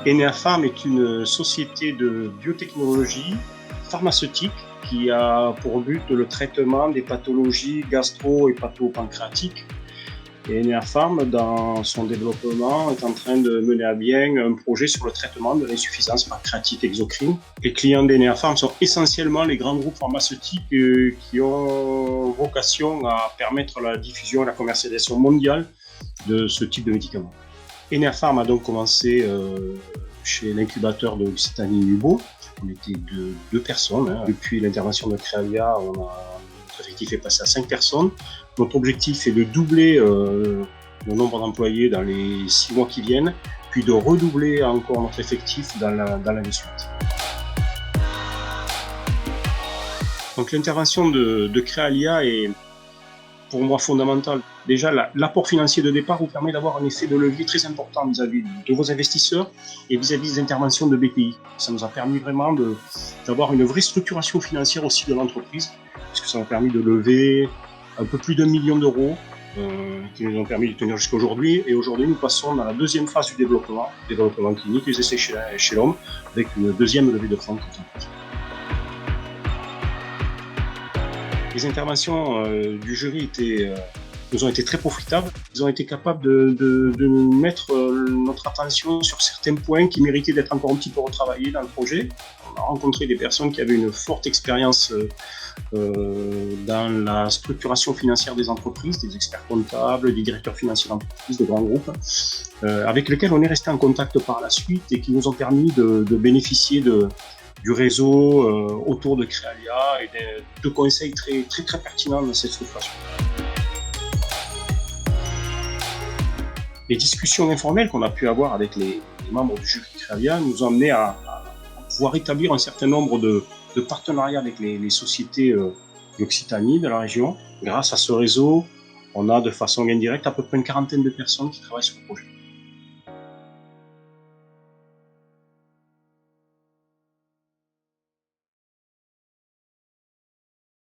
Enea Pharm est une société de biotechnologie pharmaceutique qui a pour but le traitement des pathologies gastro-hépatopancréatiques. Et Enea Pharm, dans son développement, est en train de mener à bien un projet sur le traitement de l'insuffisance pancréatique exocrine. Les clients d'Enea Pharm sont essentiellement les grands groupes pharmaceutiques qui ont vocation à permettre la diffusion et la commercialisation mondiale de ce type de médicaments. Enea Pharm a donc commencé chez l'incubateur de Occitanie-Nubo. On était deux personnes. Depuis l'intervention de Crealia, notre effectif est passé à 5 personnes. Notre objectif est de doubler le nombre d'employés dans les 6 mois qui viennent, puis de redoubler encore notre effectif dans l'année suivante. Donc l'intervention de Crealia est pour moi fondamentale. Déjà, l'apport financier de départ vous permet d'avoir un effet de levier très important vis-à-vis de vos investisseurs et vis-à-vis des interventions de BPI. Ça nous a permis vraiment d'avoir une vraie structuration financière aussi de l'entreprise, puisque ça nous a permis de lever un peu plus d'1 million d'euros qui nous ont permis de tenir jusqu'à aujourd'hui. Et aujourd'hui, nous passons dans la deuxième phase du développement clinique, les essais chez l'homme, avec une deuxième levée de fonds. Les interventions du jury nous ont été très profitables. Ils ont été capables de mettre notre attention sur certains points qui méritaient d'être encore un petit peu retravaillés dans le projet. On a rencontré des personnes qui avaient une forte expérience dans la structuration financière des entreprises, des experts comptables, des directeurs financiers d'entreprises, de grands groupes, avec lesquels on est resté en contact par la suite et qui nous ont permis de bénéficier du réseau autour de Crealia et de conseils très, très, très pertinents dans cette structuration. Les discussions informelles qu'on a pu avoir avec les membres du jury Crealia nous ont amené à pouvoir établir un certain nombre de partenariats avec les sociétés d'Occitanie, de la région. Grâce à ce réseau, on a de façon indirecte à peu près une quarantaine de personnes qui travaillent sur le projet.